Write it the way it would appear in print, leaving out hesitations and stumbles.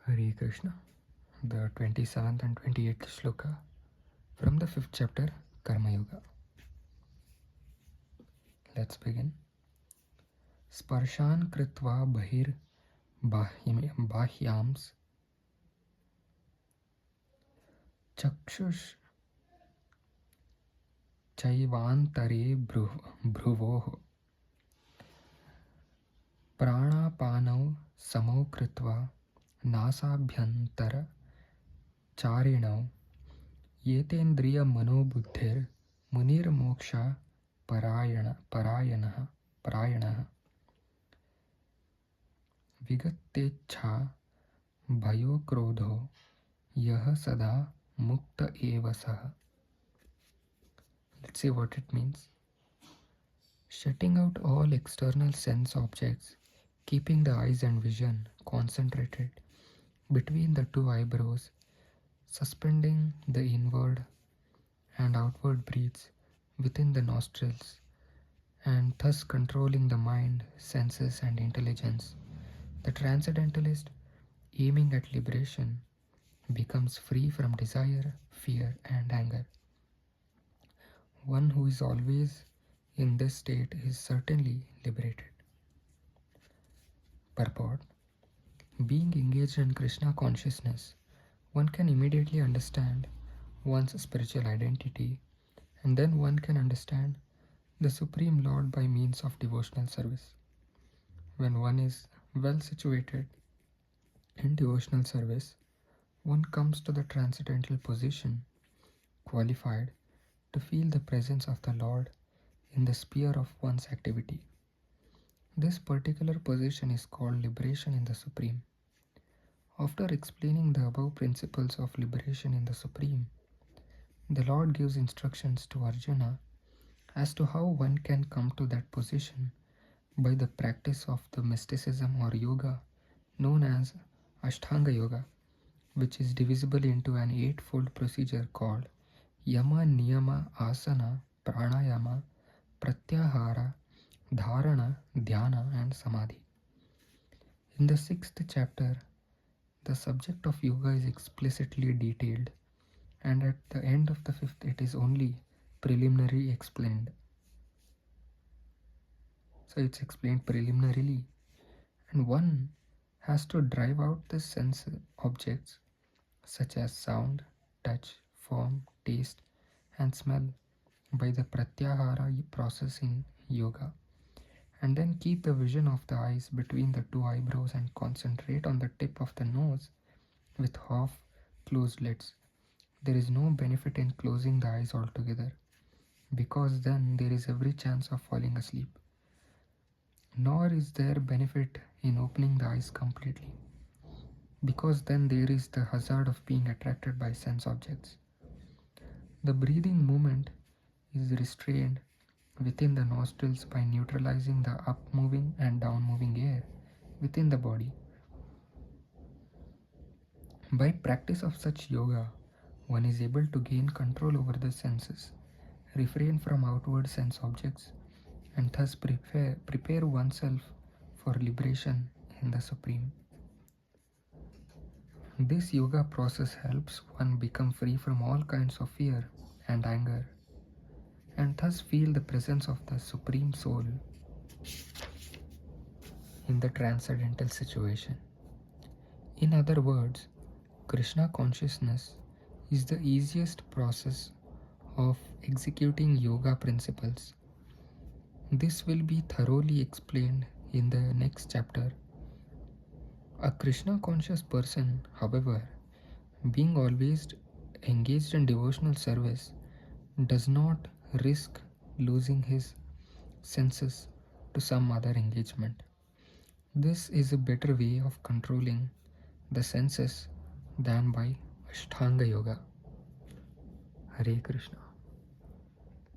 Hare Krishna, the 27th and 28th Shloka from the 5th chapter, Karma Yoga. Let's begin. Sparshan kritva bahir bahyams chakshush chaivantare bhruvoh pranapanau samau kritva nasabhyantar charinau yetendriya manobuddhir munir moksha parayanah vigattecha bhayo krodho yah sada mukta eva sah. Let's see what it means. Shutting out all external sense objects, keeping the eyes and vision concentrated between the two eyebrows, suspending the inward and outward breaths within the nostrils, and thus controlling the mind, senses, and intelligence. The transcendentalist, aiming at liberation, becomes free from desire, fear, and anger. One who is always in this state is certainly liberated. Purport: being engaged in Krishna consciousness, one can immediately understand one's spiritual identity, and then one can understand the Supreme Lord by means of devotional service. When one is well situated in devotional service, one comes to the transcendental position, qualified to feel the presence of the Lord in the sphere of one's activity. This particular position is called liberation in the Supreme. After explaining the above principles of liberation in the Supreme, the Lord gives instructions to Arjuna as to how one can come to that position by the practice of the mysticism or yoga known as Ashtanga Yoga, which is divisible into an eightfold procedure called Yama, Niyama, Asana, Pranayama, Pratyahara, Dharana, Dhyana, and Samadhi. In the 6th chapter, the subject of yoga is explicitly detailed, and at the end of the 5th it is only preliminary explained. So it's explained preliminarily, and one has to drive out the sense objects such as sound, touch, form, taste, and smell by the pratyahara process in yoga, and then keep the vision of the eyes between the two eyebrows and concentrate on the tip of the nose with half closed lids. There is no benefit in closing the eyes altogether, because then there is every chance of falling asleep. Nor is there benefit in opening the eyes completely, because then there is the hazard of being attracted by sense objects. The breathing movement is restrained within the nostrils by neutralizing the up-moving and down-moving air within the body. By practice of such yoga, one is able to gain control over the senses, refrain from outward sense objects, and thus prepare oneself for liberation in the Supreme. This yoga process helps one become free from all kinds of fear and anger, and thus feel the presence of the Supreme Soul in the transcendental situation. In other words, Krishna consciousness is the easiest process of executing yoga principles. This will be thoroughly explained in the next chapter. A Krishna conscious person, however, being always engaged in devotional service, does not risk losing his senses to some other engagement. This is a better way of controlling the senses than by Ashtanga Yoga. Hare Krishna.